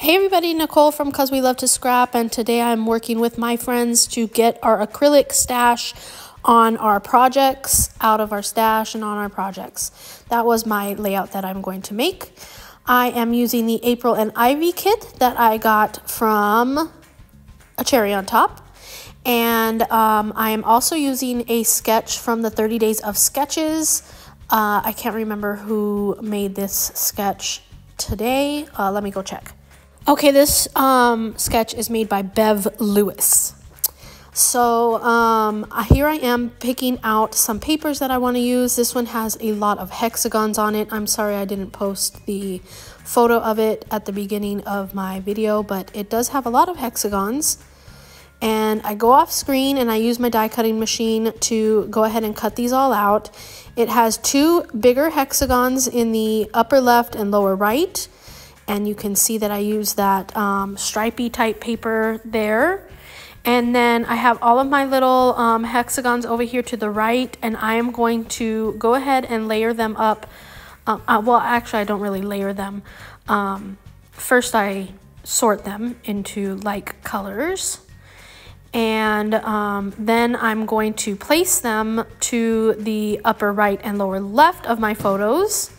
Hey everybody, Nicole from Cause We Love to Scrap, and today I'm working with my friends to get our acrylic stash on our projects, out of our stash and on our projects. That was my layout that I'm going to make. I am using the April and Ivy kit that I got from A Cherry on Top. And I am also using a sketch from the 30 Days of Sketches. I can't remember who made this sketch today. Let me go check. Okay, this sketch is made by Bev Lewis. So here I am picking out some papers that I want to use. This one has a lot of hexagons on it. I'm sorry I didn't post the photo of it at the beginning of my video, but it does have a lot of hexagons. And I go off screen and I use my die cutting machine to go ahead and cut these all out. It has two bigger hexagons in the upper left and lower right. And you can see that I use that stripey type paper there. And then I have all of my little hexagons over here to the right, and I am going to go ahead and layer them up. Well, actually, I don't really layer them. First, I sort them into like colors. And then I'm going to place them to the upper right and lower left of my photos.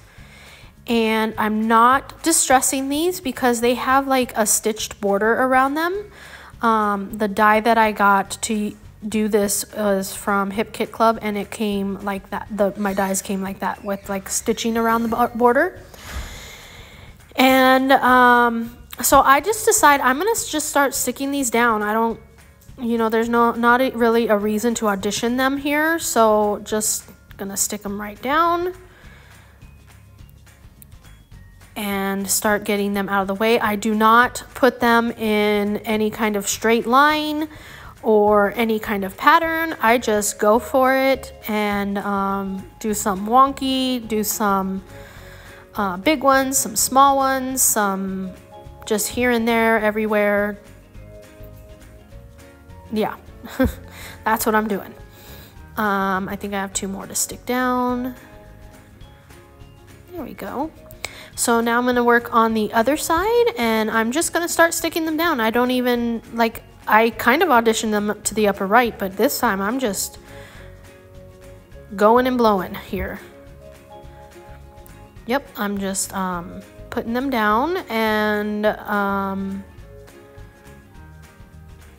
And I'm not distressing these because they have like a stitched border around them. The die that I got to do this was from Hip Kit Club, and it came like that. My dies came like that with like stitching around the border. And so I just decide I'm gonna just start sticking these down. I don't, you know, there's not really a reason to audition them here, so just gonna stick them right down and start getting them out of the way. I do not put them in any kind of straight line or any kind of pattern. I just go for it and do some wonky, do some big ones, some small ones, some just here and there, everywhere. Yeah, that's what I'm doing. I think I have two more to stick down. There we go. So now I'm going to work on the other side, and I'm just going to start sticking them down. I don't even, like, I kind of auditioned them to the upper right, but this time I'm just going and blowing here. Yep, I'm just putting them down, and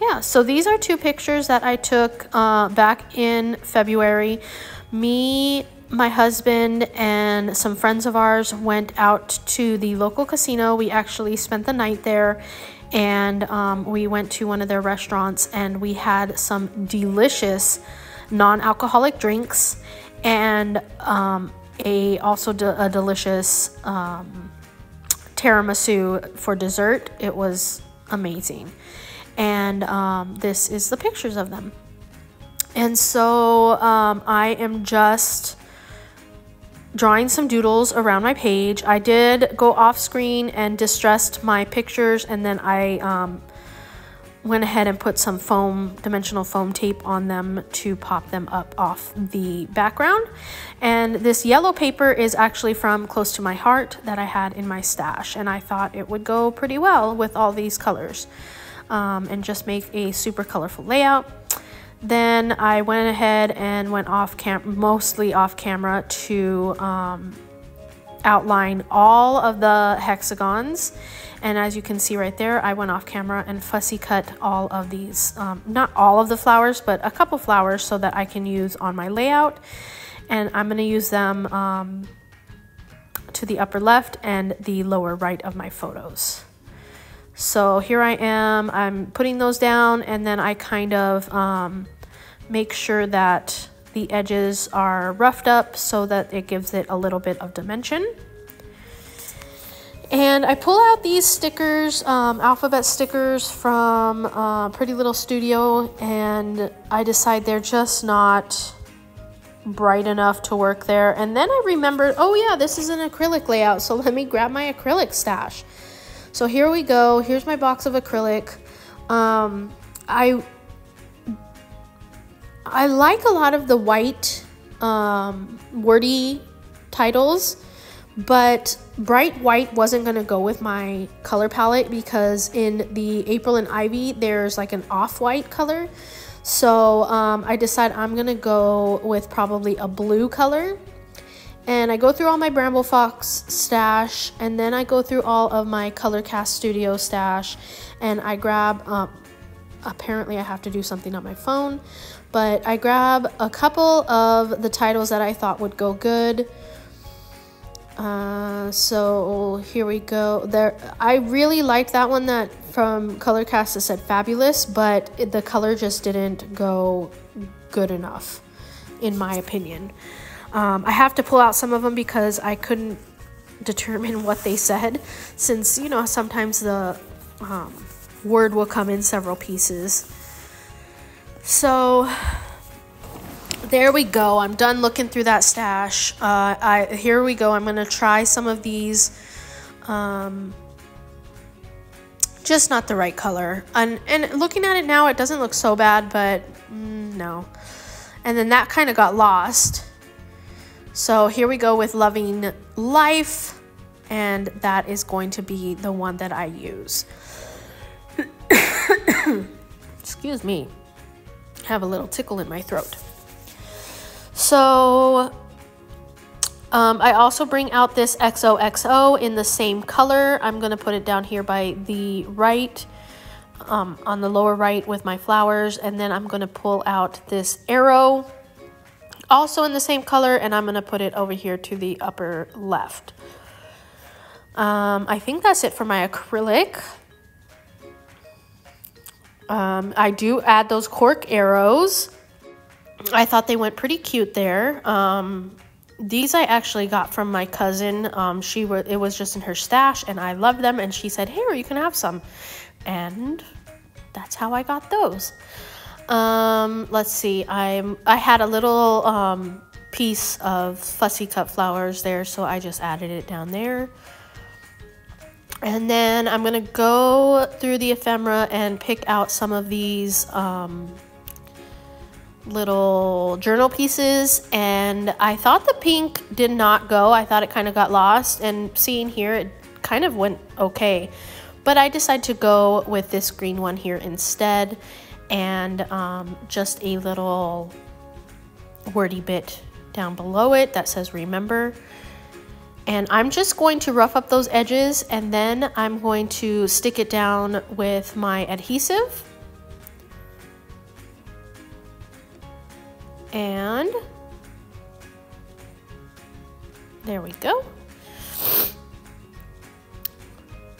yeah, so these are two pictures that I took back in February. Me, my husband, and some friends of ours went out to the local casino. We actually spent the night there, and we went to one of their restaurants, and we had some delicious non-alcoholic drinks, and also a delicious tiramisu for dessert. It was amazing. And this is the pictures of them. And so I am just drawing some doodles around my page. I did go off screen and distressed my pictures, and then I went ahead and put some dimensional foam tape on them to pop them up off the background. And this yellow paper is actually from Close to My Heart that I had in my stash, and I thought it would go pretty well with all these colors and just make a super colorful layout. Then I went ahead and went mostly off camera to outline all of the hexagons. And as you can see right there, I went off camera and fussy cut all of these, not all of the flowers, but a couple flowers so that I can use on my layout. And I'm going to use them to the upper left and the lower right of my photos. So here I am, I'm putting those down, and then I kind of make sure that the edges are roughed up so that it gives it a little bit of dimension. And I pull out these stickers, alphabet stickers from Pretty Little Studio, and I decide they're just not bright enough to work there. And then I remembered, oh yeah, this is an acrylic layout, so let me grab my acrylic stash. So here we go. Here's my box of acrylic. I like a lot of the white wordy titles, but bright white wasn't going to go with my color palette because in the April and Ivy, there's like an off-white color. So I decided I'm going to go with probably a blue color. And I go through all my Bramble Fox stash, and then I go through all of my Color Cast Studio stash, and I grab, apparently I have to do something on my phone, but I grab a couple of the titles that I thought would go good. So here we go. There, I really liked that one that from Color Cast that said Fabulous, but the color just didn't go good enough, in my opinion. I have to pull out some of them because I couldn't determine what they said, since, you know, sometimes the word will come in several pieces. So there we go. I'm done looking through that stash. Here we go. I'm going to try some of these. Just not the right color. And looking at it now, it doesn't look so bad, but no. And then that kind of got lost. So here we go with Loving Life, and that is going to be the one that I use. Excuse me. I have a little tickle in my throat. So I also bring out this XOXO in the same color. I'm going to put it down here by the right, on the lower right with my flowers, and then I'm going to pull out this arrow also in the same color, and I'm going to put it over here to the upper left. I think that's it for my acrylic. I do add those cork arrows. I thought they went pretty cute there. These I actually got from my cousin. It was just in her stash, and I loved them, and she said, "Here, you can have some." And that's how I got those. Let's see, I had a little piece of fussy cut flowers there, so I just added it down there. And then I'm gonna go through the ephemera and pick out some of these little journal pieces, and I thought the pink did not go. I thought it kind of got lost, and seeing here it kind of went okay, but I decided to go with this green one here instead. And just a little wordy bit down below it that says remember. And I'm just going to rough up those edges, and then I'm going to stick it down with my adhesive. And there we go.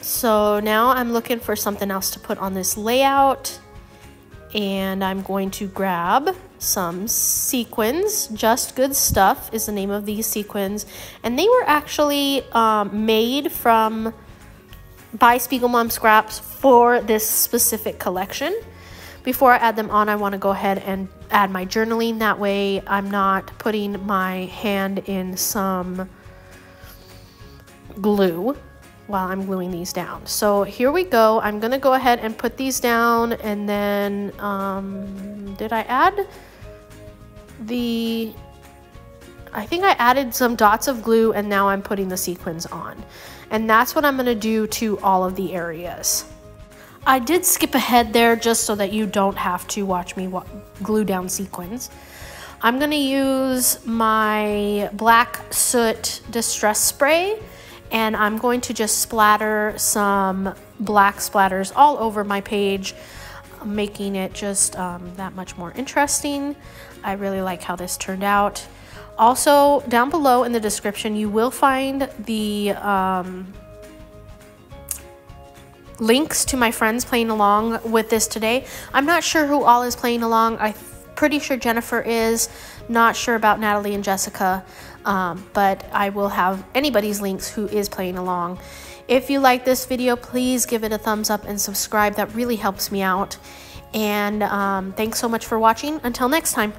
So now I'm looking for something else to put on this layout. And I'm going to grab some sequins. Just Good Stuff is the name of these sequins. And they were actually made by Spiegelmom Scraps for this specific collection. Before I add them on, I want to go ahead and add my journaling. That way I'm not putting my hand in some glue while I'm gluing these down. So here we go. I'm gonna go ahead and put these down, and then did I add I think I added some dots of glue, and now I'm putting the sequins on, and that's what I'm gonna do to all of the areas. I did skip ahead there just so that you don't have to watch me glue down sequins. I'm gonna use my black soot distress spray, and I'm going to just splatter some black splatters all over my page, making it just that much more interesting. I really like how this turned out. Also, down below in the description, you will find the links to my friends playing along with this today. I'm not sure who all is playing along. I'm pretty sure Jennifer is. Not sure about Natalie and Jessica. But I will have anybody's links who is playing along. If you like this video, please give it a thumbs up and subscribe. That really helps me out. And thanks so much for watching. Until next time.